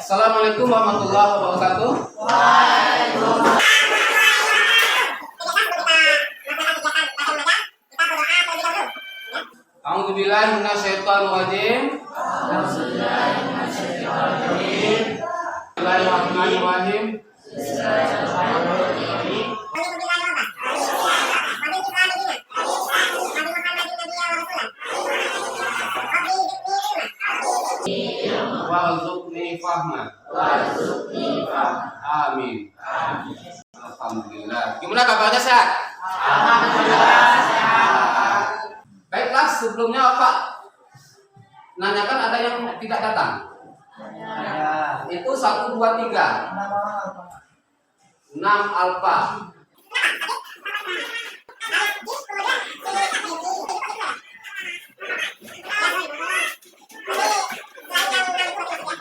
Assalamualaikum warahmatullahi wabarakatuh. A'udzubillahi minasyaitonir rajim. Bismillahirrahmanirrahim. Warzuqni fahma. Amin. Alhamdulillah. Gimana kabarnya, sehat? Alhamdulillah sehat. Baiklah, sebelumnya Bapak nanyakan ada yang tidak datang. Itu 1, 2, 3 6 alfa.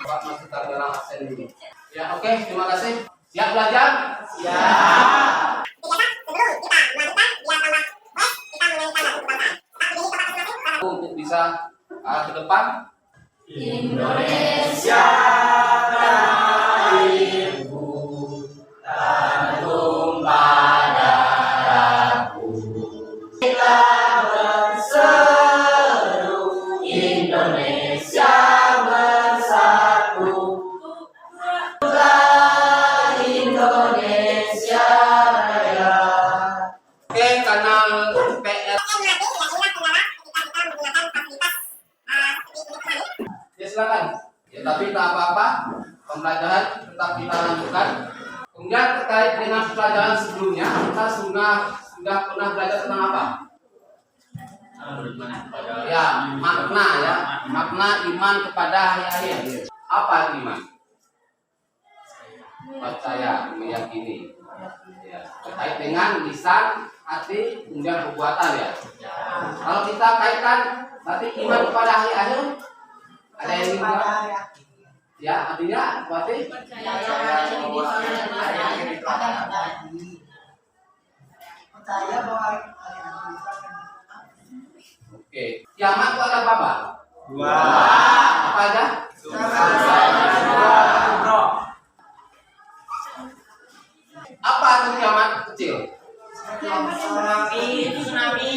Pak masuk ke dalam absen ini. Ya, oke, terima kasih. Siap belajar? Siap. Untuk bisa ke depan. Indonesia tanahku, tantum pada darahku. Kita berseru Indonesia bersatu. Indonesia Raya. Oke, kanal PR. Ya silakan. Ya tapi tak apa-apa. Pembelajaran tetap kita lanjutkan. Kemudian terkait dengan pelajaran sebelumnya, kita sudah pernah belajar tentang apa? Ya, makna iman kepada hari akhir. Apa iman? Percaya, meyakini. Ya, terkait dengan lisan, hati, kemudian perbuatan ya. Kalau kita kaitkan berarti iman kepada hari akhir, ada yang ingin ya, artinya berarti percaya bahwa oke. Kiamat itu ada apa? Dua. Apa aja? Apa itu kiamat kecil? tsunami.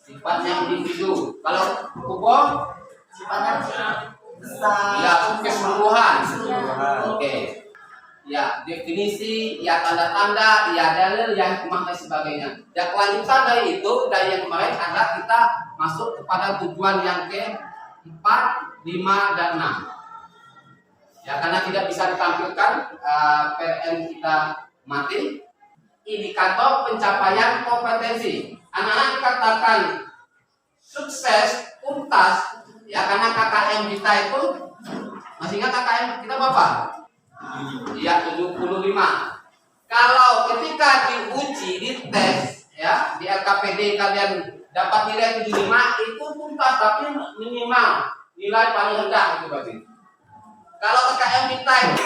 Sifatnya individu. Kalau kubur Sifatnya besar. ya keseluruhan. Oke. Ya, definisi, ya tanda-tanda, ya dalil, ya hikmah dan sebagainya. Ya kelanjutan dari itu, dari yang kemarin adalah kita masuk kepada tujuan yang ke-4, 5, dan 6. Ya, karena tidak bisa ditampilkan PN kita mati. Indikator pencapaian kompetensi. Anak-anak dikatakan sukses, tuntas, ya karena KKM kita itu, masih ingat KKM kita berapa? Ya 75. Kalau ketika diuji, dites, ya di LKPD kalian dapat nilai 75, itu tuntas tapi minimal nilai paling rendah itu berarti. Kalau KKM kita itu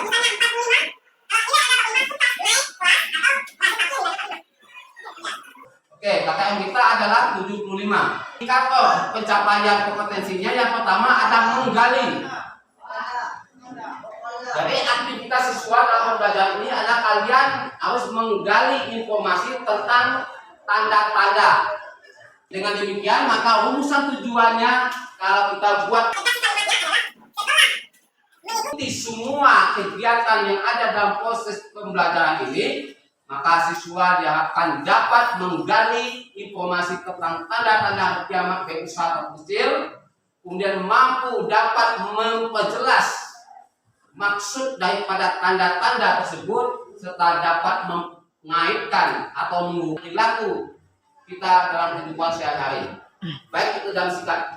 oke, KKM kita adalah 75. Indikator pencapaian kompetensinya yang pertama ada menggali. Jadi aktivitas siswa dalam pembelajaran ini adalah kalian harus menggali informasi tentang tanda-tanda. Dengan demikian maka rumusan tujuannya kalau kita buat mengikuti semua kegiatan yang ada dalam proses pembelajaran ini, maka siswa diharapkan dapat menggali informasi tentang tanda-tanda kiamat baik besar atau kecil, kemudian mampu dapat memperjelas maksud daripada tanda-tanda tersebut serta dapat mengaitkan atau mengubah perilaku kita dalam kehidupan sehari-hari, baik itu dalam sikap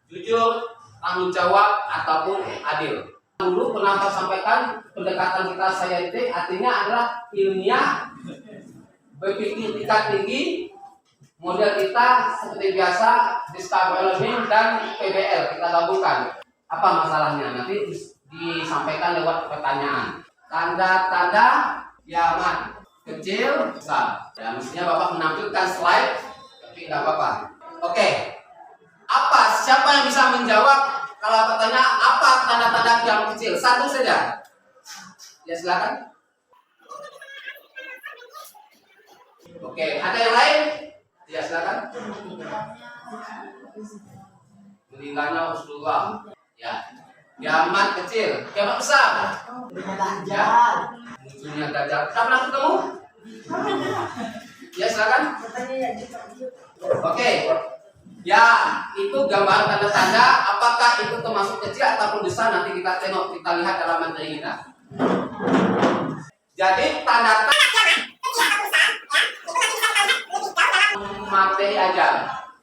jujur, tanggung jawab ataupun adil. Dulu pernah saya sampaikan pendekatan kita saintifik artinya adalah ilmiah, berpikir tingkat tinggi, model kita seperti biasa discovery learning dan PBL kita gabungkan. Apa masalahnya? Nanti disampaikan lewat pertanyaan. Tanda-tanda kiamat kecil, besar. Ya, mestinya Bapak menampilkan slide, tapi tidak apa-apa. Oke. Apa? Siapa yang bisa menjawab kalau katanya apa tanda-tanda kiamat kecil? Satu saja. Ya silakan. Oke, ada yang lain? Ya silakan. Meninggalnya Rasulullah. Ya. Kiamat kecil, kiamat besar. Dajjal. Munculnya Dajjal. Kita pernah ketemu? Ya silakan. Oke. Ya, itu gambaran tanda-tanda. Apakah itu termasuk kecil ataupun besar? Nanti kita tengok, kita lihat dalam materi kita. Jadi tanda-tanda materi aja.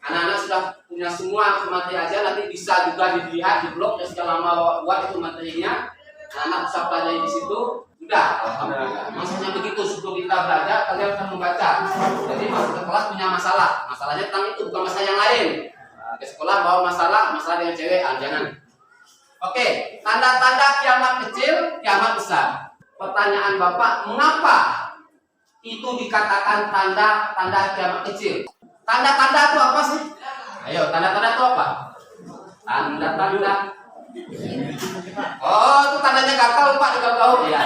Anak-anak sudah punya semua materi aja, nanti bisa juga dilihat di blog yang sudah lama buat itu materinya. Anak bisa pelajari di situ. Sudah, alhamdulillah. Maksudnya begitu, sebelum kita belajar kalian akan membaca. Jadi masuk ke kelas punya masalah. Masalahnya tentang itu, bukan masalah yang lain. Ke sekolah bawa masalah dengan cewek, jangan. Oke, tanda-tanda kiamat kecil, kiamat besar. Pertanyaan Bapak, mengapa itu dikatakan tanda-tanda kiamat kecil? Tanda-tanda itu apa sih? Ayo, tanda-tanda itu apa? Tanda-tanda. Oh, itu tandanya gatal, Pak, juga tahu. Ya.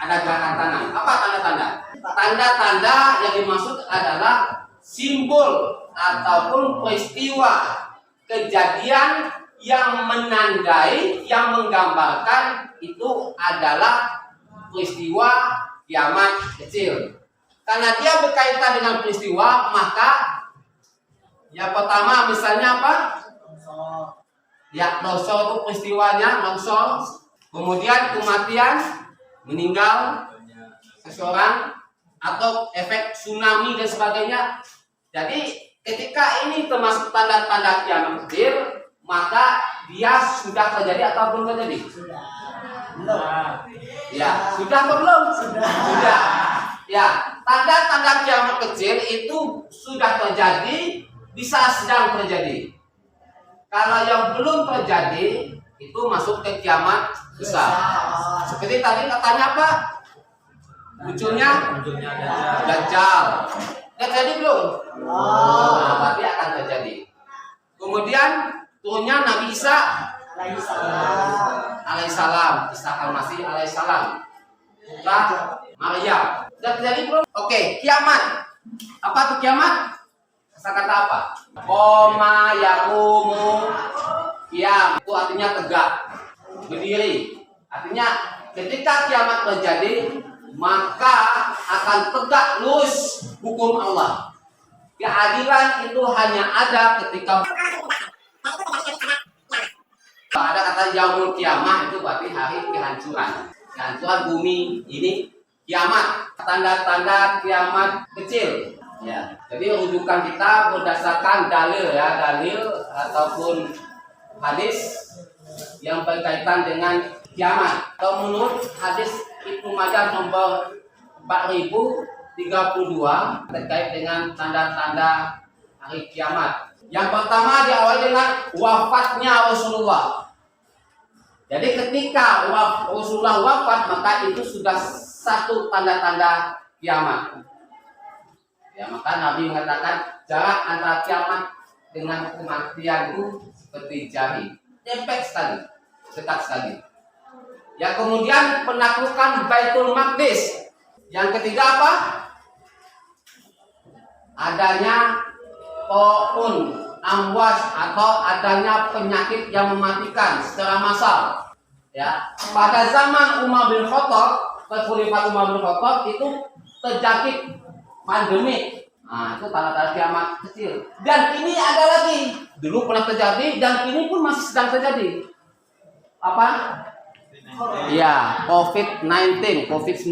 Ada gerakan tangan. Apa tanda-tanda? Tanda-tanda yang dimaksud adalah simbol ataupun peristiwa kejadian yang menandai, yang menggambarkan itu adalah peristiwa kiamat kecil. Karena dia berkaitan dengan peristiwa, maka yang pertama misalnya apa? Ya, longsor itu peristiwanya, longsor. Kemudian kematian, meninggal seseorang, atau efek tsunami dan sebagainya. Jadi ketika ini termasuk tanda-tanda kiamat kecil, maka dia sudah terjadi atau belum terjadi? Ya, sudah atau belum? Sudah. Ya, tanda-tanda kiamat kecil itu sudah terjadi, bisa sedang terjadi. Kalau yang belum terjadi itu masuk ke kiamat besar. Seperti tadi katanya apa? Munculnya Dajjal. Terjadi belum? Nah, berarti akan terjadi. Kemudian turunnya Nabi Isa alaihissalam, Isa al-Masih alaihissalam. Maryam. Sudah terjadi belum? Oke, kiamat. Apa itu kiamat? Kata apa? Koma yakumu kiam. Itu artinya tegak, berdiri. Artinya ketika kiamat terjadi, maka akan tegak lurus hukum Allah. Keadilan itu hanya ada ketika ada kata yaumul kiamah, itu berarti hari kehancuran. Kehancuran bumi ini kiamat. Tanda-tanda kiamat kecil. Ya, jadi rujukan kita berdasarkan dalil ya, dalil ataupun hadis yang berkaitan dengan kiamat. Atau menurut hadis Ibnu Majah nomor 4032 terkait dengan tanda-tanda hari kiamat. Yang pertama diawali dengan wafatnya Rasulullah. Jadi ketika Rasulullah wafat, maka itu sudah satu tanda-tanda kiamat. Ya, maka Nabi mengatakan jarak antara kiamat dengan kematian itu seperti jari, nyempek sekali, dekat sekali. Ya, kemudian penaklukan Baitul Maqdis. Yang ketiga apa? Adanya taun, amwas atau adanya penyakit yang mematikan secara massal. Ya, pada zaman Umar bin Khattab, Khalifah Umar bin Khattab itu terjadi pandemi. Nah, itu tanda-tanda kiamat kecil. Dan ini ada lagi. Dulu pernah terjadi dan ini pun masih sedang terjadi. Apa? Iya, COVID-19, COVID-19.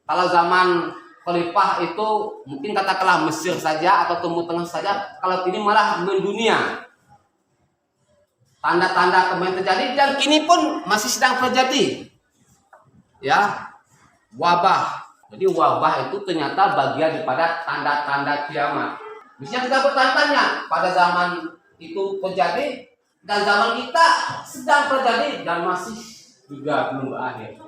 Kalau zaman Khalifah itu mungkin katakanlah Mesir saja atau Timur Tengah saja. Kalau ini malah mendunia. Tanda-tanda kemarin terjadi dan kini pun masih sedang terjadi. Ya, wabah. Jadi wabah itu ternyata bagian daripada tanda-tanda kiamat. Bisa kita bertanya, pada zaman itu terjadi dan zaman kita sedang terjadi dan masih juga belum berakhir.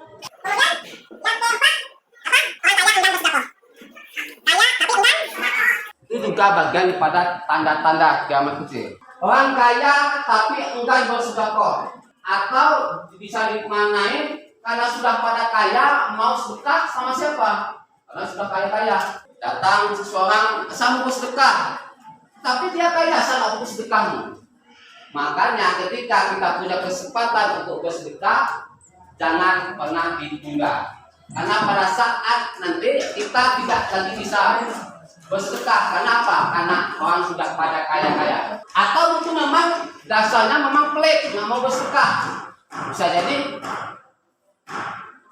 Itu juga bagian daripada tanda-tanda kiamat kecil. Orang kaya tapi enggan bersedekah, atau bisa dimaknai karena sudah pada kaya mau sedekah sama siapa? Karena sudah kaya-kaya. Datang seseorang, saya mau bersedekah, tapi dia kaya, saya nggak mau sedekahmu. Makanya ketika kita punya kesempatan untuk bersedekah, jangan pernah ditunda. Karena pada saat nanti kita tidak lagi bisa bersedekah. Kenapa? Karena orang sudah pada kaya-kaya. Atau mungkin memang dasarnya memang pelit, nggak mau bersedekah. Bisa jadi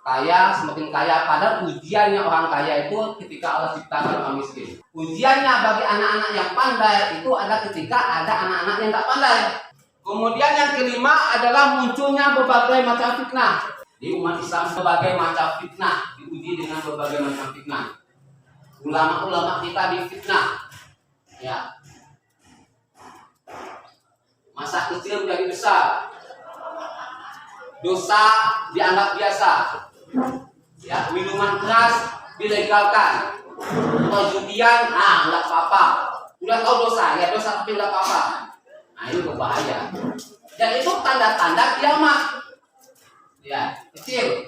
kaya semakin kaya, padahal ujiannya orang kaya itu ketika Allah ciptakan orang miskin. Ujiannya bagi anak-anak yang pandai itu ada ketika ada anak-anak yang tak pandai. Kemudian yang kelima adalah munculnya berbagai macam fitnah. Di umat Islam berbagai macam fitnah diuji dengan berbagai macam fitnah. Ulama-ulama kita difitnah. Ya. Masa kecil menjadi besar. Dosa dianggap biasa. Ya, minuman keras dilegalkan. Perjudian, nggak apa-apa. Udah tahu dosa, ya dosa tapi nggak apa-apa. Nah, ini berbahaya. Dan itu tanda-tanda kiamat. Ya, kecil.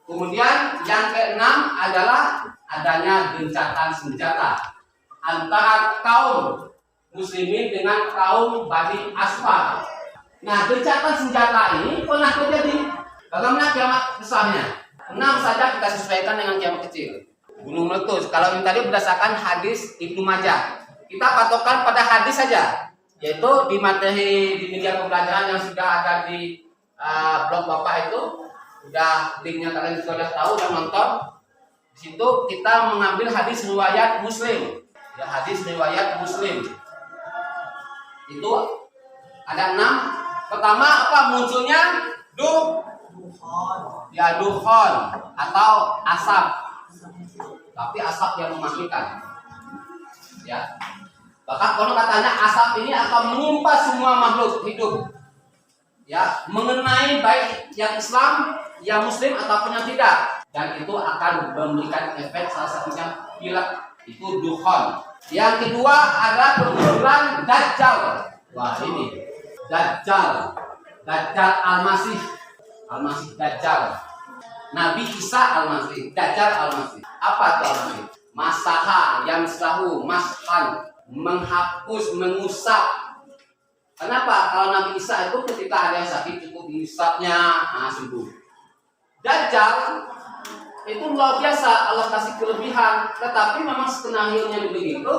Kemudian yang keenam adalah adanya gencatan senjata antara kaum muslimin dengan kaum Bani Asfar. Nah, gencatan senjata ini pernah terjadi. Bagaimana kiamat besarnya? 6 saja kita sesuaikan dengan kiamat kecil. Gunung meletus. Kalau yang tadi berdasarkan hadis Ibnu Majah. Kita patokan pada hadis saja, yaitu di materi di media pembelajaran yang sudah ada di blog Bapak itu, sudah linknya kalian sudah tahu dan nonton. Di situ kita mengambil hadis riwayat Muslim. Ya, hadis riwayat Muslim. Itu ada 6. Pertama apa munculnya? Dukhon atau asap. Tapi asap yang mematikan. Ya. Bahkan kalau katanya asap ini akan menimpa semua makhluk hidup. Ya, mengenai baik yang Islam, yang Muslim ataupun yang tidak. Dan itu akan memberikan efek salah satunya pilek, itu dukhon. Yang kedua adalah kemunculan Dajjal. Wah, ini Dajjal. Dajjal Al-Masih. Al-Masih Dajjal. Nabi Isa Al-Masih, Dajjal Al-Masih. Apa itu Al-Masih? Masaha yang sahu, maskan, menghapus, mengusap. Kenapa? Kalau Nabi Isa itu ketika ada yang sakit cukup diusapnya, sembuh. Dajjal itu luar biasa, Allah kasih kelebihan. Tetapi memang skenarionya begitu.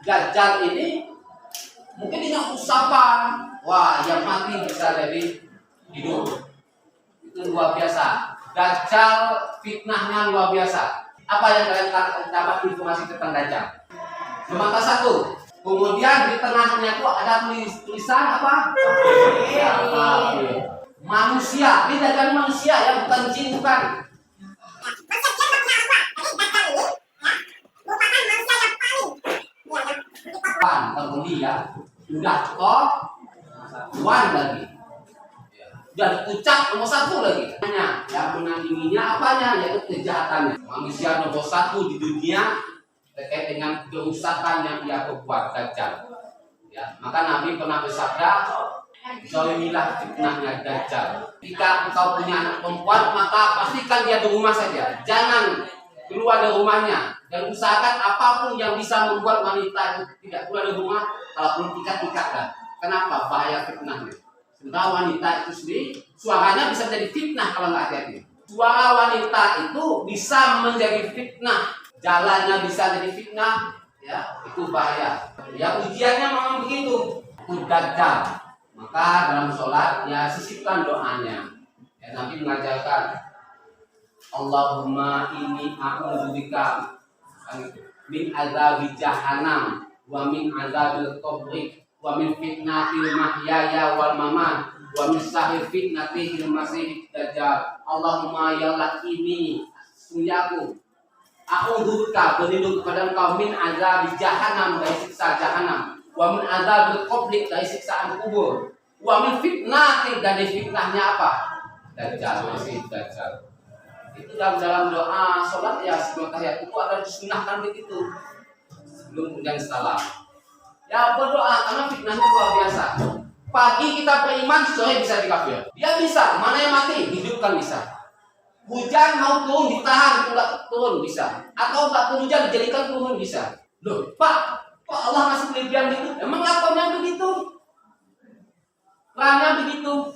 Dajjal ini mungkin dengan usapan, wah yang mati bisa jadi hidup. Itu luar biasa. Dajjal fitnahnya luar biasa. Apa yang kalian dapat informasi tentang Dajjal? Maka satu. Kemudian di tengahnya itu ada tulisan apa? Manusia. Ini Dajjal manusia ya, bukan jin, bukan. Penghuni ya, sudah top one lagi. Dan puncak nomor 1 lagi. Yang menandinginya apanya? Yaitu kejahatannya. Manusia nomor 1 di dunia terkait dengan kerusakan yang dia perbuat, Dajjal. Ya, maka Nabi pernah bersabda, "Zalimilah fitnahnya Dajjal." Jika engkau punya anak perempuan, maka pastikan dia di rumah saja. Jangan keluar dari rumahnya. Dan usahakan apapun yang bisa membuat wanita itu tidak keluar dari rumah, kalaupun tikat-tikatlah. Kenapa? Bahaya fitnahnya. Sementara wanita itu sendiri suaranya bisa menjadi fitnah kalau nggak hati-hati. Suara wanita itu bisa menjadi fitnah, jalannya bisa jadi fitnah, ya itu bahaya. Ya ujiannya memang begitu. Dajjal. Maka dalam sholat ya sisipkan doanya. Ya, Nabi mengajarkan, Allahumma inni a'udzubika min azabi jahannam wa min azabil qabri wa min fitnatil mahyaya wal mamat wa min syarri fitnatil masih dajjal. Allahumma ya Allah ini sunyaku a'udzubika berlindung kepada engkau min azabi jahannam dari siksa jahannam wa min azabil qabri dari siksaan kubur wa min fitnatil dari fitnahnya apa? Dajjal, masih dajjal. Itu dalam doa sholat ya sebelum tahiyat itu ada disunahkan begitu sebelum kemudian salam. Ya berdoa karena fitnahnya luar biasa. Pagi kita beriman, sore bisa dikafir. Dia bisa, mana yang mati, hidupkan bisa. Hujan mau turun, ditahan, enggak turun bisa. Atau enggak turun hujan, dijadikan turun bisa. Loh, Pak, kok Allah masih kelebihan gitu? Emang lakonnya begitu? Perannya begitu.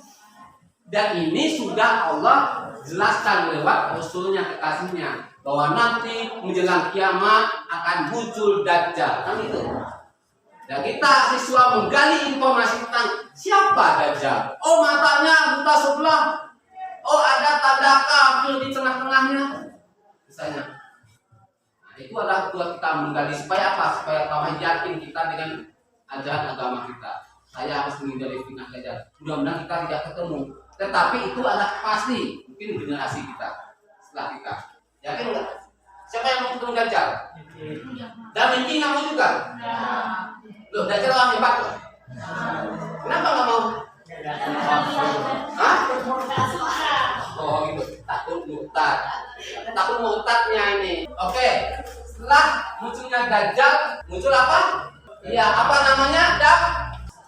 Dan ini sudah Allah jelaskan lewat Rasulnya, kekasihnya, bahwa nanti menjelang kiamat akan muncul Dajjal. Kan itu. Dan kita siswa menggali informasi tentang siapa Dajjal. Oh, matanya buta sebelah. Oh, ada tanda kafir di tengah-tengahnya. Misalnya. Nah, itu adalah buat kita menggali supaya apa? Supaya kita yakin kita dengan ajaran agama kita. Saya harus menghindari fitnah Dajjal. Mudah-mudahan kita tidak ketemu. Tetapi itu adalah pasti. Mungkin generasi kita. Setelah kita. Yakin enggak? Siapa yang mau ketemu Dajjal? Dan Minci nggak mau juga? Loh, Dajjal orang hebat loh. Kenapa nggak mau? Hah? Oh gitu, takut murtad. Takut murtadnya ini. Oke, setelah munculnya Dajjal, muncul apa? Iya, apa namanya?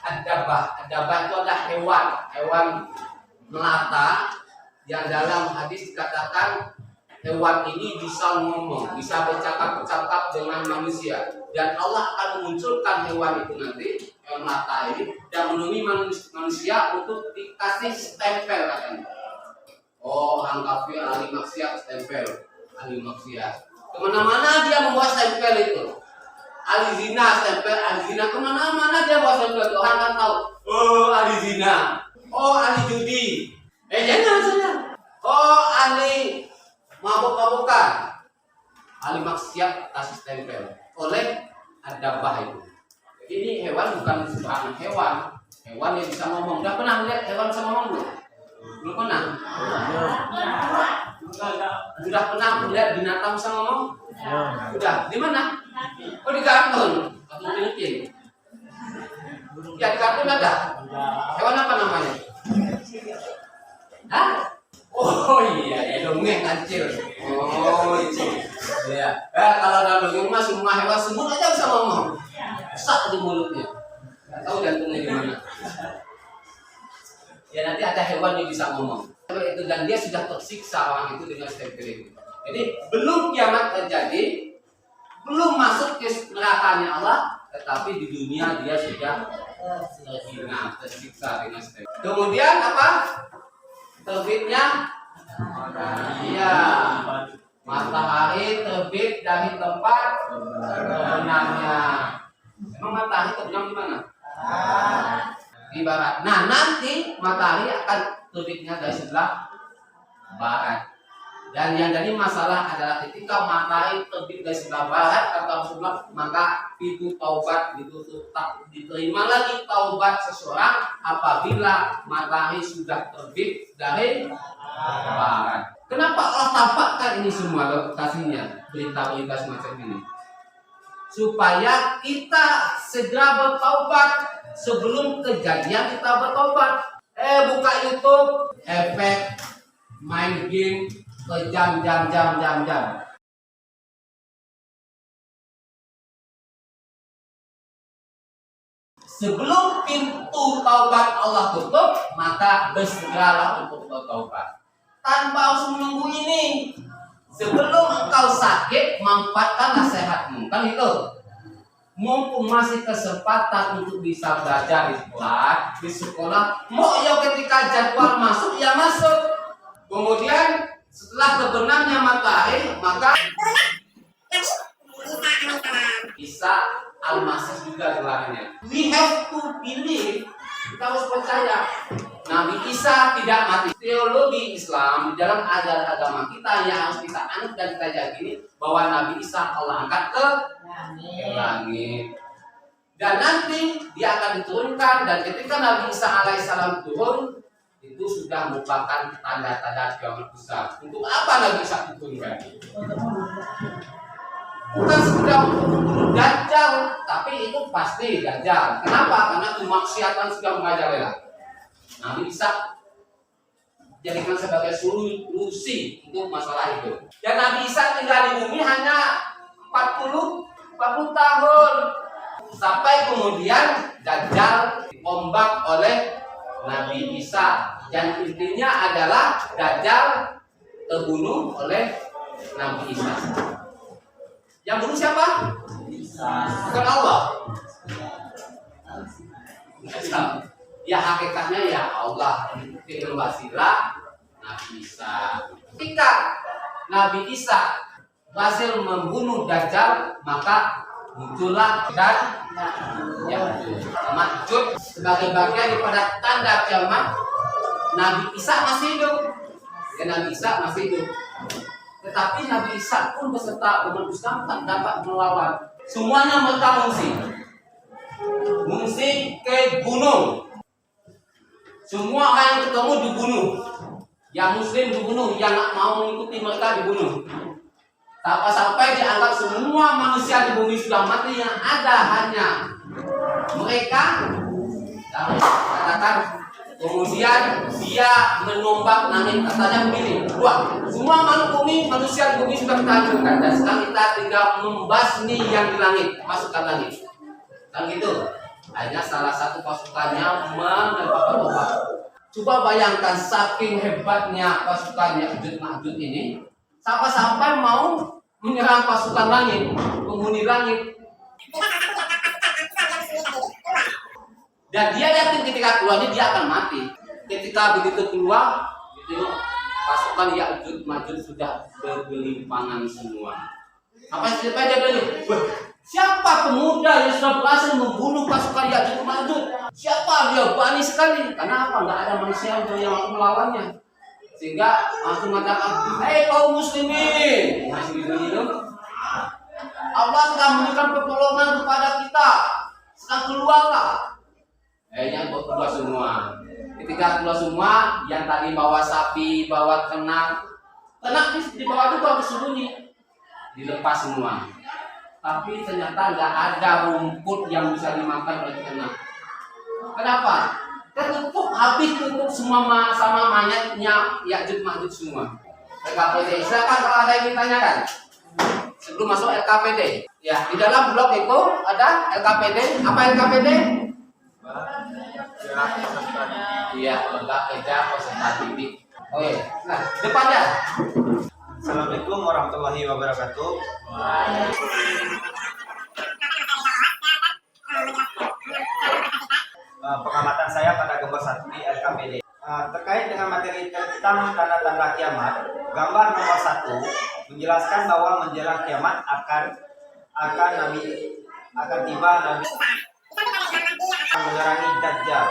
Adabah. Adabah itu adalah hewan melata yang dalam hadis dikatakan hewan ini bisa ngomong, bisa bercakap-cakap dengan manusia. Dan Allah akan memunculkan hewan itu nanti, hewan melata ini, dan menemui manusia untuk dikasih stempel katanya. Oh, orang kafir, ahli maksiat, stempel. Ahli maksiat. Kemana-mana dia membawa stempel itu. Ahli zina, stempel, ahli zina. Kemana-mana dia bawa stempel itu. Orang kan tahu. Oh, ahli zina. Oh, ahli judi. Jangan saja. Oh, ahli mabuk-mabukan. Ahli maksiat kasih stempel oleh adabah itu. Ini hewan bukan sembarang hewan. Hewan yang bisa ngomong. Udah pernah lihat hewan bisa ngomong belum? Belum pernah? Sudah pernah melihat binatang bisa ngomong? Udah. Di mana? Oh, di kartun. Kartun Filipin. Ya, di kartun ada. Hewan apa namanya? Hah? Oh iya, dongeng kancil. Oh itu. Ya. Kalau dalam dongeng mah semua hewan semut aja bisa ngomong. Sak di mulutnya. Enggak tahu jantungnya di mana. Ya nanti ada hewan yang bisa ngomong. Itu dan dia sudah tersiksa orang itu dengan stempel itu. Jadi belum kiamat terjadi, belum masuk ke nerakanya Allah, tetapi di dunia dia sudah terhina, tersiksa dengan stempel. Kemudian apa? Terbitnya, iya, matahari terbit dari tempat terbenamnya. Emang matahari terbenam di mana? Di barat. Nah, nanti matahari akan terbitnya dari sebelah barat. Dan yang jadi masalah adalah ketika matahari terbit dari sebelah barat atau sebelah, maka pintu taubat ditutup, tak diterima lagi taubat seseorang apabila matahari sudah terbit dari barat. Kenapa Allah tampakkan ini semua lokasinya, berita-berita semacam ini? Supaya kita segera bertaubat. Sebelum kejadian kita bertobat. Buka YouTube, efek main game jam. Sebelum pintu taubat Allah tutup, maka bersegeralah untuk bertaubat. Tanpa harus menunggu ini. Sebelum engkau sakit, manfaatkanlah sehatmu. Kan itu. Mumpung masih kesempatan untuk bisa belajar di sekolah, mau ya ketika jadwal masuk ya masuk. Kemudian setelah terbenamnya matahari, maka Isa Al-Masih juga gelarnya. We have to believe, kita harus percaya Nabi Isa tidak mati. Teologi Islam di dalam ajaran agama kita yang harus kita anut dan kita yakini bahwa Nabi Isa Allah angkat ke langit. Dan nanti dia akan diturunkan, dan ketika Nabi Isa alaihissalam turun, itu sudah merupakan tanda-tanda kiamat besar. Untuk apa Nabi Isa diturunkan? Bukan sekedar untuk membunuh Dajjal, tapi itu pasti Dajjal. Kenapa? Karena kemaksiatan sudah merajalela. Nabi Isa jadikan sebagai solusi untuk masalah itu. Dan Nabi Isa tinggal di bumi hanya 40 tahun. Sampai kemudian Dajjal diombak oleh Nabi Isa, dan intinya adalah Dajjal terbunuh oleh Nabi Isa. Yang bunuh siapa? Bukan Allah. Ya hakikatnya ya Allah, dengan wasilah Nabi Isa. Ketika Nabi Isa berhasil membunuh Dajjal, maka muncullah dan Ma'jud sebagai bagian daripada tanda kiamat. Nabi Isa masih hidup, ya Nabi Isa masih hidup. Tetapi Nabi Isa pun beserta umat Islam tak dapat melawan. Semuanya mereka mengungsi ke gunung. Semua orang yang ketemu dibunuh. Yang Muslim dibunuh, yang tak mau mengikuti mereka dibunuh. Sampai dianggap semua manusia di bumi sudah mati, yang ada hanya mereka. Katakan kemudian dia menombak langit, katanya begini, semua makhluk bumi, manusia di bumi sudah kita hancurkan, dan sekarang kita tinggal membasmi yang di langit, masukkan langit. Kan gitu. Hanya salah satu pasukannya menembakkan obat. Coba bayangkan saking hebatnya pasukannya Ya'juj Ma'juj ini, sampai mau menyerang pasukan langit, penghuni langit. Dan dia yakin ketika keluar ini dia akan mati. Ketika begitu keluar, pasukan Ya'juj Ma'juj sudah bergelimpangan semua. Sampai dia bilang, siapa pemuda yang sudah berhasil membunuh pasukan Ya'juj Ma'juj? Siapa dia? Berani sekali. Kenapa? Nggak ada manusia yang mampu melawannya. Sehingga langsung mengatakan, hei kaum muslimin, Allah telah memberikan pertolongan kepada kita. Sekarang keluarlah. Akhirnya keluar semua. Ketika keluar semua, yang tadi bawa sapi, bawa ternak di bawah itu bawa bersembunyi, dilepas semua. Tapi ternyata nggak ada rumput yang bisa dimakan oleh ternak. Kenapa? Tertutup, habis tutup semua sama manyetnya Ya'juj Ma'juj semua. LKPD, silakan kalau ada yang ditanyakan sebelum masuk LKPD. Ya, di dalam blog itu ada LKPD. Apa LKPD? Iya, lembaga kerja peserta didik. Oke, nah depannya. Assalamualaikum warahmatullahi wabarakatuh. Pengamatan saya pada gambar 1 di LKPD terkait dengan materi tentang tanda-tanda kiamat. Gambar nomor 1 menjelaskan bahwa menjelang kiamat akan tiba Nabi menerangi Dajjal.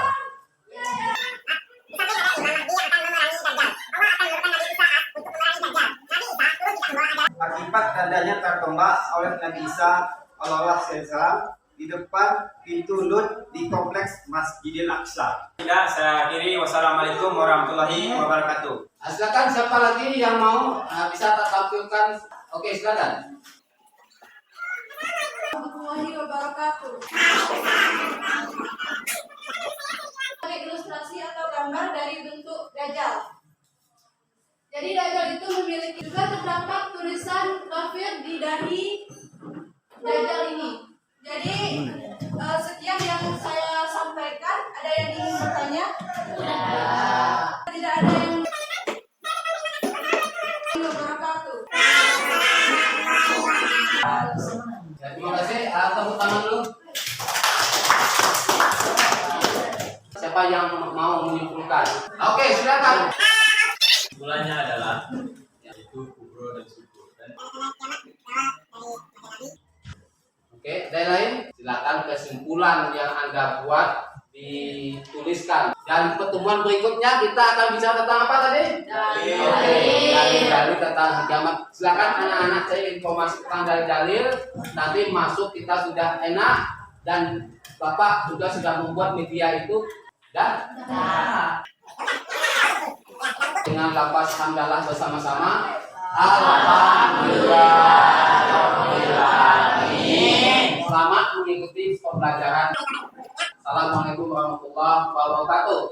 Akibat tandanya tertombak oleh Nabi Isa alaihissalam di depan pintu Lut di kompleks Masjidil Aqsa. Tidak, saya akhiri. Wassalamualaikum warahmatullahi wabarakatuh. Silakan siapa lagi yang mau bisa tampilkan? Oke, silakan. Warahmatullahi wabarakatuh. Ada ilustrasi atau gambar dari bentuk Dajjal. Jadi Dajjal itu memiliki juga terdapat tulisan kafir di dahi Dajjal ini. Jadi sekian yang saya sampaikan. Ada yang ingin bertanya? Tidak ada yang wabarakatuh. Ya, terima kasih. Tepuk tangan dulu. Siapa yang mau menyimpulkan? Oke, silakan. Kesimpulannya adalah yaitu kubro dan subur. Oke, ada yang lain? Silakan kesimpulan yang Anda buat dituliskan. Dan pertemuan berikutnya kita akan bicara tentang apa tadi? Dalil tentang kiamat. Silakan anak-anak, saya informasi tentang dalil. Nanti masuk kita sudah enak dan Bapak juga sudah membuat media itu dan dengan lafaz hamdalah bersama-sama. Alhamdulillah. Selamat mengikuti pembelajaran. Assalamualaikum warahmatullahi wabarakatuh.